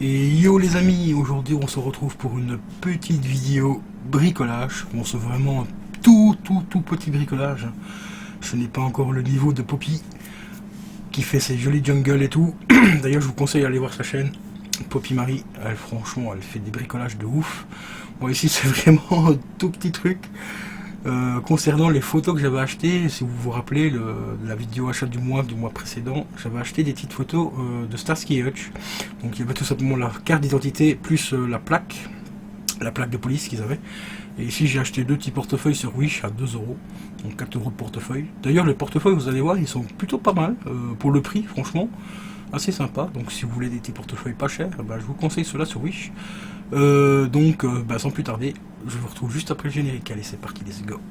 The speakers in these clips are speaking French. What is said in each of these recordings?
Et yo les amis, aujourd'hui on se retrouve pour une petite vidéo bricolage. Bon, c'est vraiment tout petit bricolage. Ce n'est pas encore le niveau de Poppy qui fait ses jolis jungles et tout. D'ailleurs je vous conseille d'aller voir sa chaîne Poppy Marie. Elle, franchement elle fait des bricolages de ouf. Bon, ici c'est vraiment un tout petit truc. Concernant les photos que j'avais achetées, si vous vous rappelez la vidéo achat du mois précédent, j'avais acheté des petites photos de Starsky Hutch. Donc il y avait tout simplement la carte d'identité plus la plaque de police qu'ils avaient. Et ici j'ai acheté deux petits portefeuilles sur Wish à 2 euros, donc 4 euros de portefeuille. D'ailleurs les portefeuilles, vous allez voir, ils sont plutôt pas mal pour le prix, franchement assez sympa. Donc si vous voulez des petits portefeuilles pas chers, je vous conseille cela sur Wish. Sans plus tarder, je vous retrouve juste après le générique. Allez, c'est parti, let's go.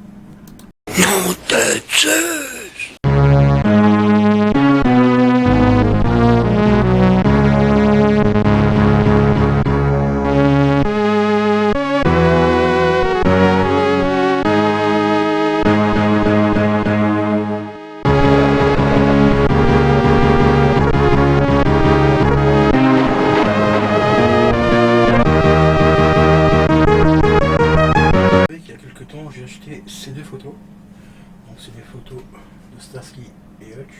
Non, j'ai acheté ces deux photos. Donc c'est des photos de Starsky et Hutch.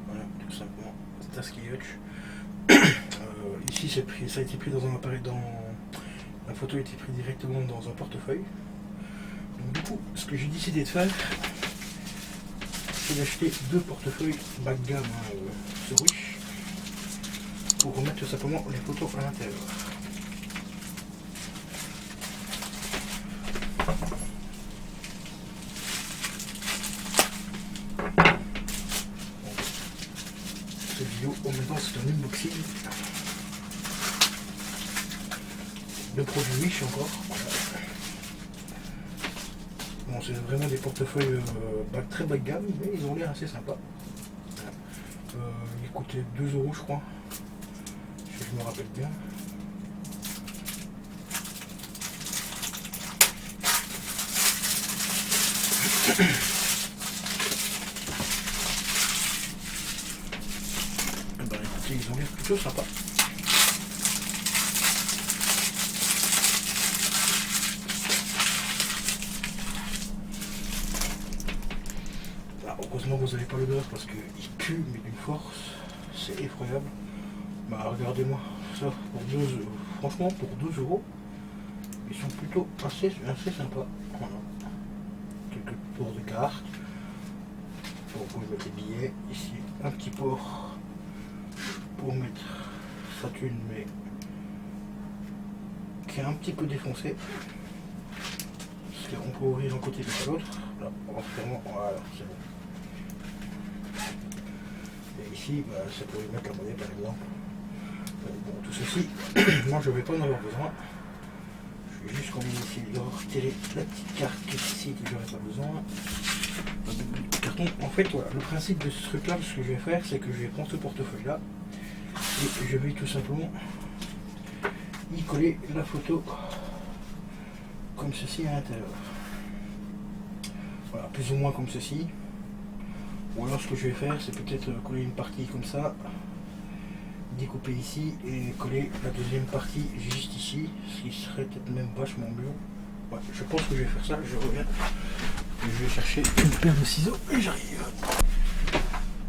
Voilà, tout simplement Starsky et Hutch. Ici ça a été pris dans un appareil, la photo a été prise directement dans un portefeuille. Donc du coup, ce que j'ai décidé de faire, c'est d'acheter deux portefeuilles bas de gamme sur Wish pour remettre tout simplement les photos à l'intérieur. Cette vidéo en même temps c'est un unboxing de produits Wish encore. Bon, c'est vraiment des portefeuilles très bas de gamme, mais ils ont l'air assez sympas. Ils coûtaient 2 euros je crois, si je me rappelle bien. Écoutez, ils ont l'air plutôt sympas. Heureusement vous n'avez pas l'odeur parce qu'ils puent, mais d'une force, c'est effroyable. Regardez-moi ça pour 2 euros. Franchement, pour 2 euros, ils sont plutôt assez sympas. Voilà. Quelques ports de cartes pour mettre les billets. Ici, un petit port pour mettre sa thune, mais qui est un petit peu défoncé. Parce qu'on peut ouvrir un côté et l'autre. Là, en fermant, voilà, c'est bon. Et ici, ça pourrait mettre la monnaie par exemple. Bon, tout ceci, moi je ne vais pas en avoir besoin. Je vais juste qu'on ici de retirer la petite carte qui est ici que je n'aurai pas besoin. Carton. En fait, voilà, le principe de ce truc là, ce que je vais faire, c'est que je vais prendre ce portefeuille là et je vais tout simplement y coller la photo comme ceci à l'intérieur. Voilà, plus ou moins comme ceci. Ou alors ce que je vais faire, c'est peut-être coller une partie comme ça, découper ici et coller la deuxième partie juste ici, ce qui serait peut-être même vachement mieux. Ouais, je pense que je vais faire ça, je reviens. Et je vais chercher une paire de ciseaux et j'arrive.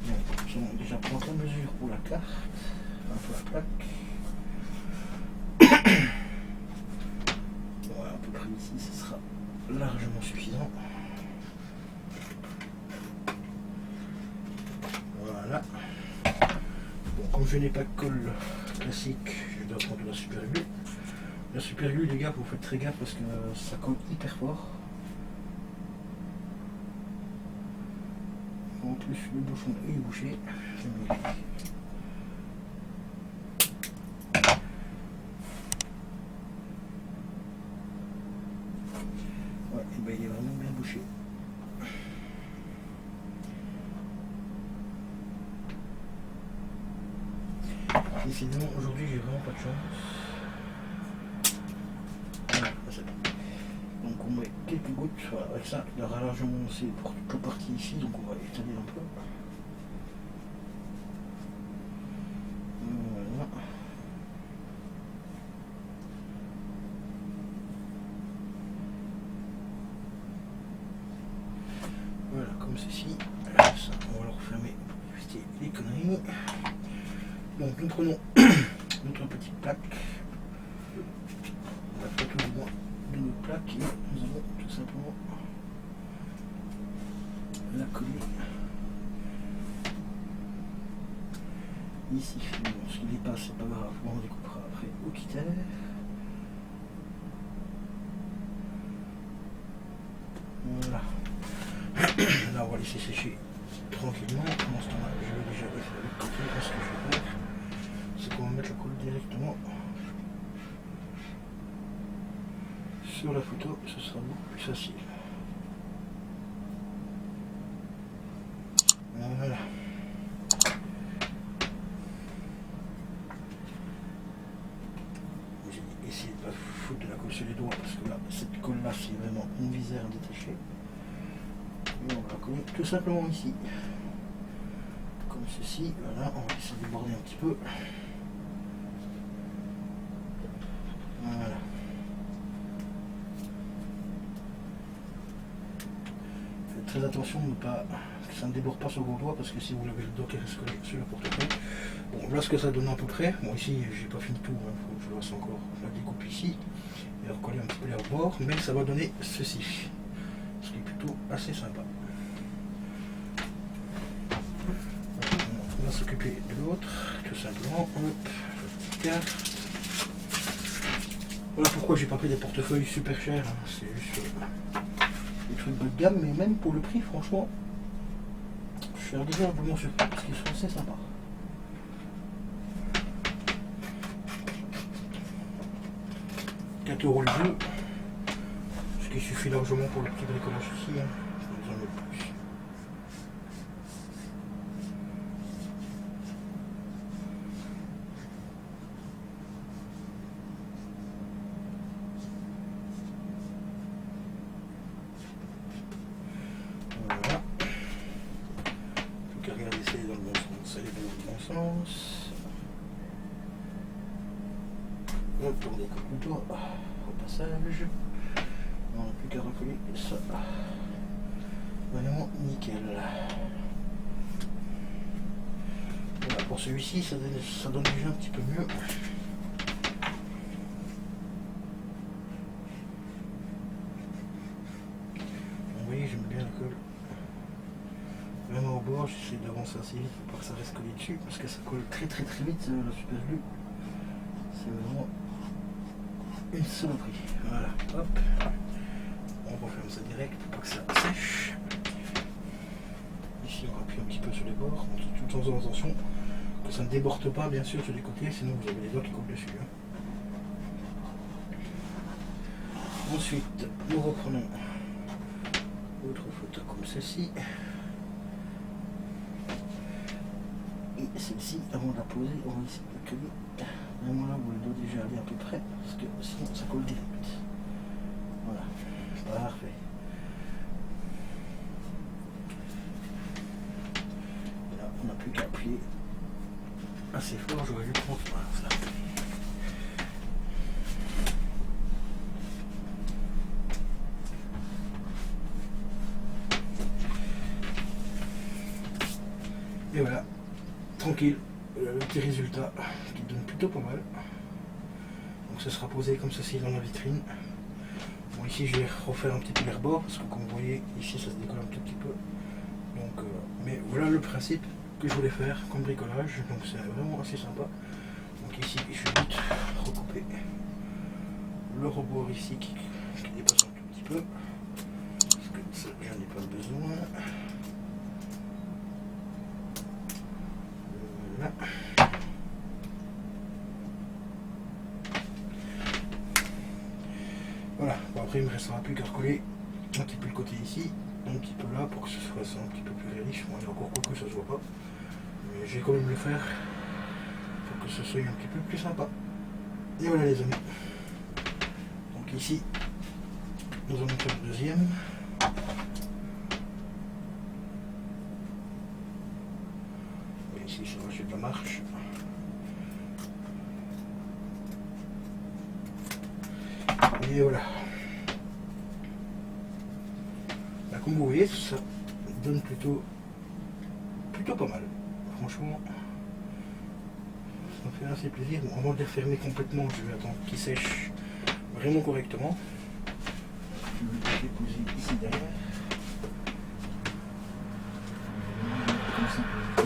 Bon, déjà prendre la mesure pour la carte, pour la plaque. Voilà, à peu près ici, ce sera largement suffisant. Voilà. Bon, comme je n'ai pas de colle classique, je dois prendre de la super glue. La super glue, les gars, vous faites très gaffe parce que ça colle hyper fort. En plus, le bouchon est bouché. Ouais, et ben il est vraiment bien bouché. Décidément, aujourd'hui, j'ai vraiment pas de chance. Voilà, c'est bon. Donc on met quelques gouttes, voilà, avec ça, il aura largement c'est pour toute la partie ici, donc on va étaler un peu. fini. Donc nous prenons notre petite plaque. On va faire tout le moins de notre plaque et nous allons tout simplement la coller ici. Bon, ce qui dépasse, c'est pas grave, on découpera après au quitter. Voilà. Là, on va laisser sécher tranquillement. Pendant ce temps-là, je vais déjà les faire de côté. Ce que je vais faire, c'est qu'on va mettre la colle directement sur la photo. Ce sera beaucoup plus facile. Voilà. J'ai essayé de ne pas foutre de la colle sur les doigts parce que là, cette colle là, c'est vraiment une visière à détacher. Et on va la coller tout simplement ici. Comme ceci. Voilà, on va laisser déborder un petit peu. Voilà. Faites très attention de ne pas que ça ne déborde pas sur vos doigts parce que si vous l'avez le doigt qui reste collé sur le portefeuille. Bon, voilà ce que ça donne à peu près. Bon, ici, j'ai pas fini tout. Hein. Faut que je fasse encore la découpe ici et recoller un petit peu les rebords, mais ça va donner ceci, ce qui est plutôt assez sympa. On va s'occuper de l'autre, tout simplement. Hop, voilà pourquoi j'ai pas pris des portefeuilles super chers. Hein. C'est juste des trucs bas de gamme, mais même pour le prix, franchement, je suis agréablement surpris parce qu'ils sont assez sympas. €4 le jeu, ce qui suffit largement pour le petit bricolage ici. Hein. Je vais en mettre plus. Voilà. Plus qu'à regarder si elle est dans le bon sens. Elle est dans le bon sens. Hop, on découpe le doigt au passage. On n'a plus qu'à recoller ça. Vraiment nickel. Voilà, pour celui-ci, ça donne déjà un petit peu mieux. Vous voyez, j'aime bien la colle. Vraiment au bord, j'essaie d'avancer assez vite pour pas que ça reste collé dessus, parce que ça colle très vite, la super glue. C'est vraiment une saloperie. Voilà, hop. On referme ça direct pour pas que ça sèche. Ici, on appuie un petit peu sur les bords, tout en faisant attention que ça ne déborde pas, bien sûr, sur les côtés, sinon vous avez les doigts qui coupent dessus. Hein. Ensuite, nous reprenons autre photo comme celle-ci. Et celle-ci, avant de la poser, on va essayer de coller. Vraiment là, vous le doit déjà aller à peu près, parce que sinon ça colle direct. Voilà, parfait. Et là, on n'a plus qu'à appuyer assez fort, j'aurais dû prendre ça. Et voilà, tranquille, le petit résultat qui donne plutôt pas mal. Donc ça sera posé comme ceci dans la vitrine. Bon, ici je vais refaire un petit peu les rebords parce que comme vous voyez ici ça se décolle un tout petit peu. Donc, mais voilà le principe que je voulais faire comme bricolage, donc c'est vraiment assez sympa. Donc ici je vais vite recouper le rebord ici qui dépasse un tout petit peu parce que ça j'en ai pas besoin. Voilà. Voilà, bon, après il ne me restera plus qu'à recoller un petit peu le côté ici, un petit peu là pour que ce soit un petit peu plus réaliste. Bon, il y a encore quoi que ça se voit pas, mais je vais quand même le faire pour que ce soit un petit peu plus sympa. Et voilà les amis. Donc ici, nous allons faire le deuxième. Et ici, ça va suivre la marche. Et voilà. Là, comme vous voyez, ça donne plutôt pas mal. franchement, ça me fait assez plaisir. Bon, avant de les refermer complètement, je vais attendre qu'ils sèchent vraiment correctement. Je vais les déposer ici derrière. Comme ça.